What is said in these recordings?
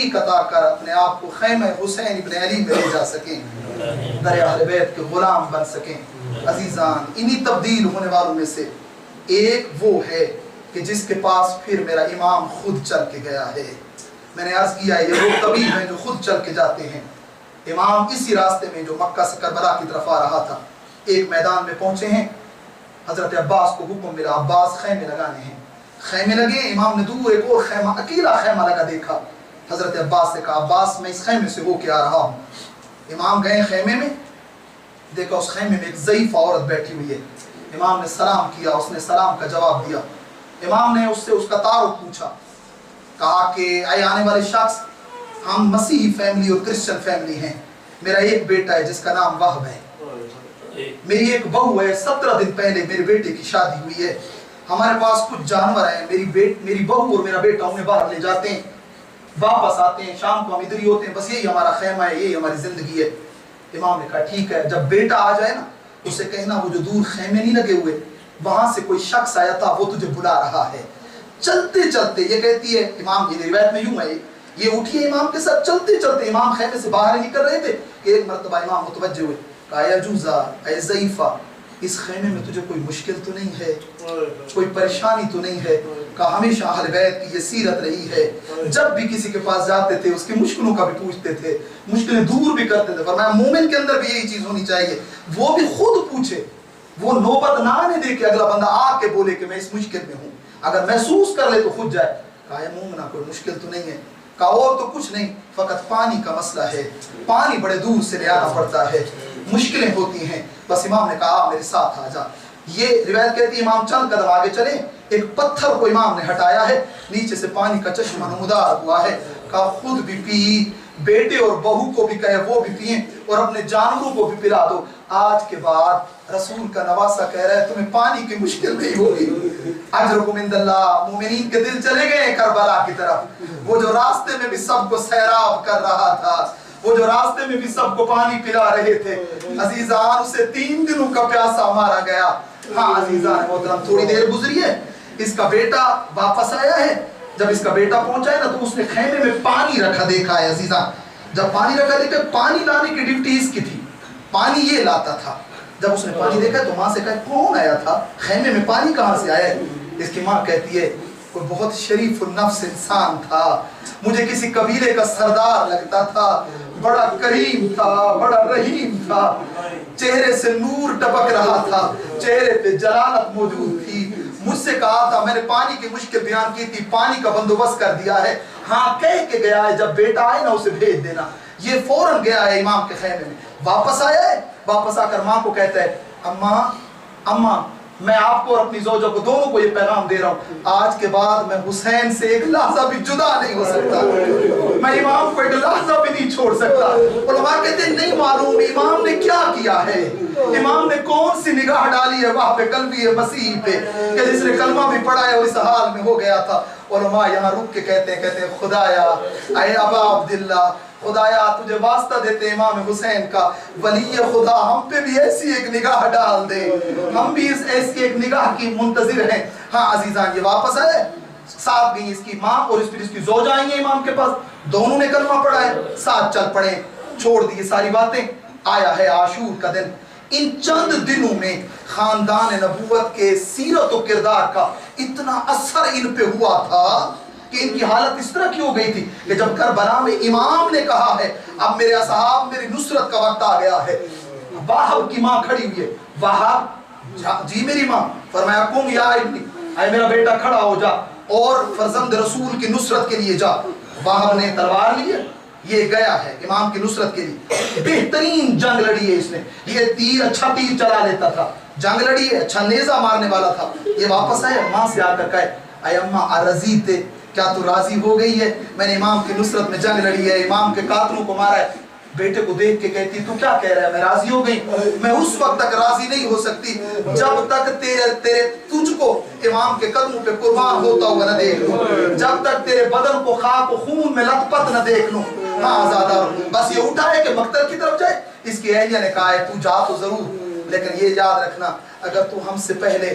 توفیق عطا کر اپنے آپ کو خیمہ حسین ابن علی میں لے جا سکیں، در اہل بیت کے غلام بن سکیں۔ عزیزان، انہی تبدیل ہونے والوں میں سے ایک وہ ہے کہ جس کے پاس پھر میرا امام خود چل کے گیا ہے۔ میں نے عرض کیا یہ وہ طبیب ہیں جو خود چل کے جاتے ہیں۔ امام اسی راستے میں جو مکہ سے کربلا کی طرف آ رہا تھا، ایک میدان میں پہنچے ہیں، حضرت عباس کو حکم ملا عباس خیمے لگانے ہیں۔ خیمے لگے، امام نے دور ایک اور خیمہ، اکیلا خیمہ لگا دیکھا۔ حضرت عباس سے کہا عباس میں اس خیمے سے ہو کے آ رہا ہوں۔ امام گئے خیمے میں، دیکھا اس خیمے میں ایک ضعیف عورت بیٹھی ہوئی ہے۔ امام نے سلام کیا، اس نے سلام کا جواب دیا۔ امام نے اس سے اس کا تعارف پوچھا، کہا کہ اے آنے والے شخص، ہم مسیحی فیملی اور کرسچن فیملی ہیں، میرا ایک بیٹا ہے جس کا نام وہب ہے، میری ایک بہو ہے، 17 دن پہلے میرے بیٹے کی شادی ہوئی ہے، ہمارے پاس کچھ جانور ہیں، میری بہو اور میرا بیٹا انہیں باہر لے جاتے ہیں، واپس آتے ہیں، شام کو ہم ادھر ہی ہوتے ہیں، بس یہی ہمارا خیمہ ہے، یہی ہماری زندگی ہے۔ امام نے کہا ٹھیک ہے، جب بیٹا آ جائے نا اسے کہنا وہ جو دور خیمے نہیں لگے ہوئے وہاں سے کوئی شخص آیا تھا، وہ تجھے بلا رہا ہے۔ چلتے چلتے یہ کہتی ہے، امام یہ روایت میں یوں ہے، یہ اٹھی امام کے ساتھ چلتے چلتے امام خیمے سے باہر نکل رہے تھے کہ ایک مرتبہ امام متوجہ ہوئے، کہا یا جوزا، اے ضعیفہ، اس خیمے میں تجھے کوئی مشکل تو نہیں ہے، کوئی پریشانی تو نہیں ہے؟ کہا ہمیشہ اہل بیت کی یہ سیرت رہی ہے، جب بھی کسی کے پاس جاتے تھے اس کی مشکلوں کا بھی پوچھتے تھے، مشکلیں دور بھی کرتے تھے۔ فرمایا مومن کے اندر بھی یہی چیز ہونی چاہیے، وہ بھی خود پوچھے، وہ نوبت نہ آنے دے کہ اگلا بندہ آ کے بولے کہ میں اس مشکل میں ہوں، اگر محسوس کر لے تو خود جائے۔ کہا ہے مومنہ کوئی مشکل تو نہیں ہے؟ کہا اور تو کچھ نہیں، فقط پانی کا مسئلہ ہے، پانی بڑے دور سے لے آنا پڑتا ہے، مشکلیں ہوتی ہیں۔ بس امام نے کہا میرے ساتھ آ جا۔ یہ روایت کہتی ہے امام چند قدم آگے چلے، ایک پتھر کو امام نے ہٹایا ہے، نیچے سے پانی کا چشمہ نمودار ہوا ہے۔ کہا خود بھی پی، بیٹے اور بہو کو بھی کہے وہ بھی پئیں، اور اپنے جانوروں کو بھی پلا دو۔ آج کے بعد رسول کا نواسہ کہہ رہا ہے تمہیں پانی کی مشکل نہیں ہوگی۔ اجرکم عند اللہ، مومنین کے دل چلے گئے کربلا کی طرف، وہ جو راستے میں بھی سب کو سیراب کر رہا تھا، وہ جو راستے میں بھی سب کو پانی پلا رہے تھے، عزیزان اسے 3 دنوں کا پیاسا مارا گیا۔ ہاں عزیزان محترم، تھوڑی دیر گزری ہے، اس کا بیٹا واپس آیا ہے۔ جب اس کا بیٹا پہنچا ہے نا تو اس نے خیمے میں پانی رکھا دیکھا ہے عزیزان۔ جب پانی رکھا دیکھا، پانی لانے کی ڈیوٹی اس کی تھی، پانی یہ لاتا تھا۔ جب اس نے پانی دیکھا تو ماں سے کہا کون آیا تھا خیمے میں، پانی کہاں سے آیا ہے؟ اس کی ماں کہتی ہے کوئی بہت شریف النفس انسان تھا، مجھے کسی قبیلے کا سردار لگتا تھا، بڑا کریم تھا، بڑا رحیم تھا، چہرے سے نور ٹپک رہا تھا، چہرے پہ جلالت موجود تھی، مجھ سے کہا تھا، میں نے پانی کی مشکل بیان کی تھی، پانی کا بندوبست کر دیا ہے، ہاں کہہ کے گیا ہے جب بیٹا آئے نا اسے بھیج دینا۔ یہ فوراً گیا ہے امام کے خیمے میں، واپس آیا ہے، واپس آ کر ماں کو کہتا ہے اماں میں آپ کو اور اپنی زوجہ کو دونوں کو یہ پیغام دے رہا ہوں، آج کے بعد میں حسین سے ایک لحظہ بھی جدا نہیں ہو سکتا، میں امام کو ایک لحظہ بھی نہیں چھوڑ سکتا۔ علماء کہتے ہیں نہیں معلوم امام نے کیا کیا ہے، امام نے کون سی نگاہ ڈالی ہے وہاں پہ قلبی مسیح پہ کہ جس نے کلمہ بھی پڑھا ہے اور اس حال میں ہو گیا تھا۔ علماء یہاں رک کے کہتے ہیں خدایا اے ابا عبداللہ، خدایا تجھے واسطہ دیتے امام حسین کا، ولی خدا ہم پہ بھی ایسی ایک نگاہ ڈال دے، ہم بھی اس ایسی ایک نگاہ کی منتظر ہیں۔ ہاں عزیزان یہ واپس آئے، ساتھ گئی اس کی ماں اور اس کی زوجہ آئی ہیں امام کے پاس، دونوں نے کلمہ پڑھا ہے، ساتھ چل پڑے، چھوڑ دی ساری باتیں۔ آیا ہے عاشور کا دن، ان چند دنوں میں خاندان نبوت کے سیرت و کردار کا اتنا اثر ان پہ ہوا تھا کہ ان کی حالت اس طرح کی ہو گئی تھی کہ جب کربلا میں امام نے کہا ہے اب میرے اصحاب میری نصرت کا وقت آ گیا ہے، واہب کی ماں کھڑی ہوئی ہے، واہب جی میری ماں، فرمایا قم یا ابنی، اے میرا بیٹا کھڑا ہو جا اور فرزند رسول کی نصرت کے لیے جا۔ واہب نے تلوار لی ہے، یہ گیا ہے امام کی نصرت کے لیے، بہترین جنگ لڑی ہے اس نے، یہ اچھا تیر چلا لیتا تھا، جنگ لڑی ہے، اچھا نیزہ مارنے والا تھا۔ یہ واپس آئے، ماں سے آ کر کہے اے اماں ارضیتے، کیا تو راضی ہو گئی ہے؟ میں نے امام کی نصرت میں جنگ لڑی ہے، امام کے قاتلوں کو مارا ہے۔ بیٹے کو دیکھ کے کہتی تو کیا کہہ رہا ہے؟ میں راضی ہو گئی، میں اس وقت تک راضی نہیں ہو سکتی جب تک تجھ کو امام کے قدموں پہ قربان ہوتا ہوا نہ دیکھ لوں، جب تک تیرے بدن کو خاک و خون میں لت پت نہ دیکھ لوں۔ ہاں آزادار، بس یہ اٹھا ہے کہ مقتل کی طرف جائے۔ اس کی اہلیہ نے کہا ہے تو جا تو ضرور، لیکن یہ یاد رکھنا اگر تو ہم سے پہلے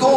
2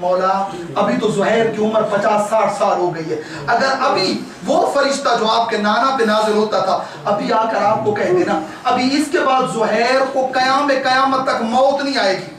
مولا ابھی تو زہیر کی عمر 50-60 سال ہو گئی ہے، اگر ابھی وہ فرشتہ جو آپ کے نانا پہ نازل ہوتا تھا ابھی آ کر آپ کو کہہ دینا ابھی اس کے بعد زہیر کو قیامت تک موت نہیں آئے گی،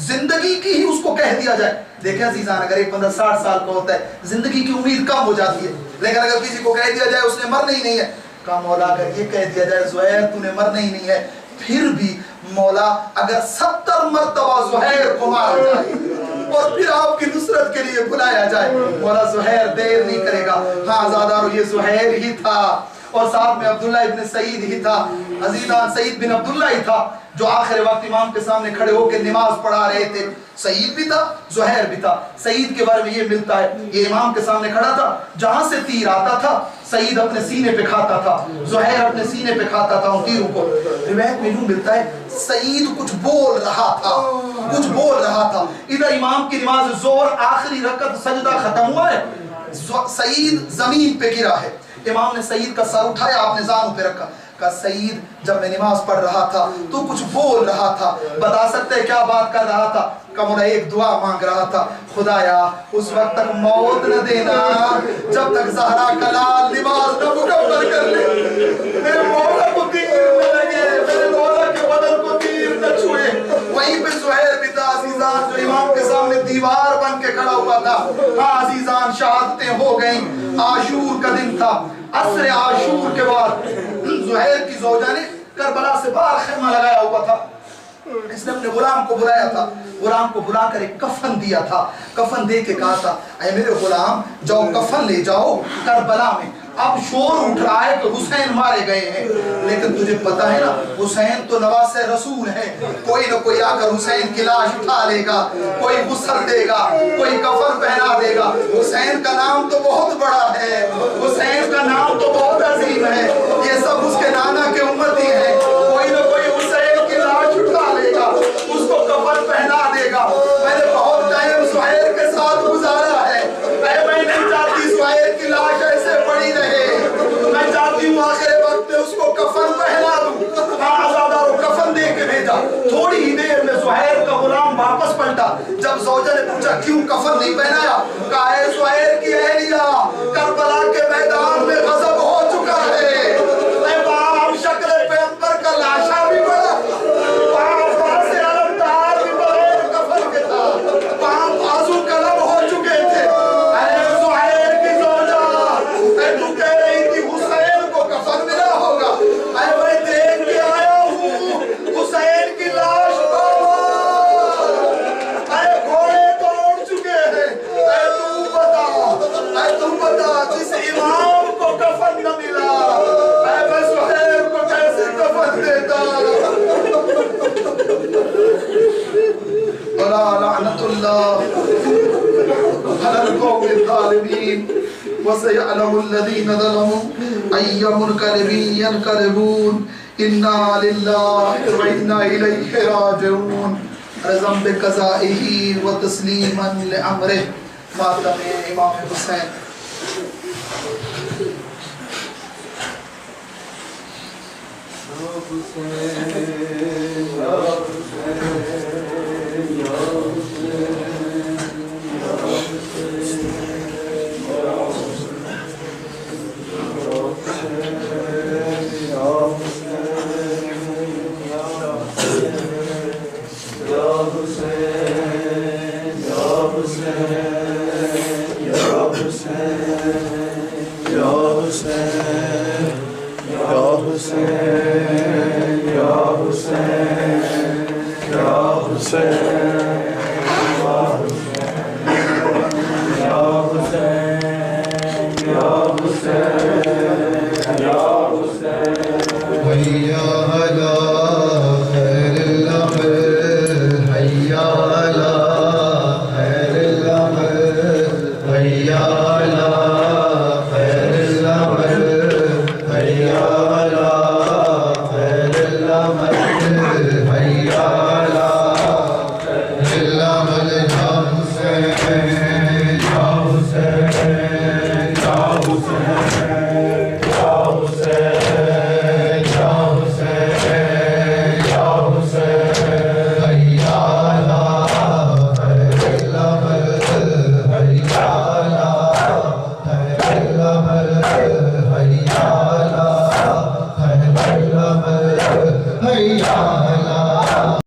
زندگی کی ہی اس کو کہہ دیا جائے. دیکھیں عزیزان، اگر ایک بندہ 60 سال کا ہوتا ہے زندگی کی امید کم ہو جاتی ہے، لیکن اگر کسی کو کہہ دیا جائے اس نے مرنا ہی نہیں ہے، کہا مولا اگر یہ کہہ دیا جائے زہیر تو نے مرنا ہی نہیں ہے، پھر بھی مولا اگر 70 مرتبہ زہیر کو مارا جائے اور پھر آپ کی نصرت کے لیے بلایا جائے، مولا زہیر دیر نہیں کرے گا. ہاں آزادارو یہ زہیر ہی تھا اور ساتھ میں عبداللہ ابن سعید ہی تھا. عزیزان سعید بن عبداللہ ہی تھا جو آخر وقت امام کے سامنے کھڑے ہو کے نماز پڑھا رہے تھے. سعید بھی تھا زہیر بھی تھا. سعید کے بارے میں یہ ملتا ہے یہ امام کے سامنے کھڑا تھا، جہاں سے تیر آتا تھا سعید اپنے سینے پہ کھاتا تھا، زہیر اپنے سینے پہ کھاتا تھا ان تیروں کو. روایت میں یوں ملتا ہے سعید کچھ بول رہا تھا، ادھر امام کی نماز ظہر آخری رکعت سجدہ ختم ہوا ہے، سعید زمین پہ گرا ہے. امام نے سعید کا سر اٹھایا، آپ نے زانوں پہ رکھا، کہا سعید جب میں نماز پڑھ رہا تھا تو کچھ بول رہا تھا، بتا سکتے ہیں کیا بات کر رہا تھا؟ کمرہ ایک دعا مانگ رہا تھا، خدایا اس وقت تک موت نہ دینا جب تک زہرا کا لال نماز نہ مکمل کر لے، میرے مولا کو تیر نہ لگے، میرے مولا کے بدن کو تیر نہ چھوئے. وہیں پہ زہیر بھی تھا عزیزان جو امام کے سامنے دیوار بن کے کھڑا ہوا تھا. ہاں عزیزان شہادتیں ہو گئیں، عاشور کا دن تھا، عصر عاشور کے بعد زہیر کی زوجہ نے کربلا سے باہر خیمہ لگایا ہوا تھا، اس نے اپنے غلام کو بلایا تھا، غلام کو بلا کر ایک کفن دیا تھا، کفن دے کے کہا تھا اے میرے غلام جاؤ کفن لے جاؤ کربلا میں. اب شور اٹھ رہا ہے کہ حسین مارے گئے ہیں، لیکن تجھے پتا ہے نا حسین تو نواز رسول ہے، کوئی نہ کوئی آ کر حسین کی لاش اٹھا لے گا، کوئی غسل دے گا، کوئی کفن پہنا دے گا. حسین کا نام تو بہت بڑا ہے، حسین کا نام تو بہت عظیم ہے، یہ سب اس کے نانا کے امتی ہیں، کوئی نہ کوئی حسین کی لاش اٹھا لے گا، اس کو کفن پہنا دے گا. میں نے بہت ٹائم زہیر کے ساتھ گزارا ہے، میں نہیں چاہتی زہیر کی لاش ایسے پڑی رہے، میں چاہتی ہوں آخر وقت میں اس کو کفن پہنا دوں. آزادارو کفن دے کے بھیجا. تھوڑی ہی دیر میں زہیر کا غلام واپس پلٹا. جب زوجہ نے پوچھا کیوں کفن نہیں پہنایا، کہا اے زہیر کی اہلیہ کربلا کے میدان میں غضب ہو چکا ہے، اے باپ شکل پیغمبر کا لاشا بھی بڑا، باپ سے علمدار بھی بغیر کفن کے تھا، باپ آنسو قلم ہو چکے تھے. اے زہیر کی زوجہ، اے تو کہہ رہی تھی حسین کو کفن ملا ہوگا، اے میں دیکھ کے آیا ہوں حسین کی لاش اے گھوڑے توڑ چکے ہیں. اے تو بتا جس امام کو کفن نہ ملا، اے میں زہیر کو کیسے کفن دیتا. ولا لعنت اللہ علی القوم الظالمین وسيعلم الذين ظلموا أي منقلب ينقلبون إنا لله وإنا إليه راجعون. رضا بقضائه وتسلیما لأمره. ماتم امام حسین. Ya Hussein, Ya Hussein.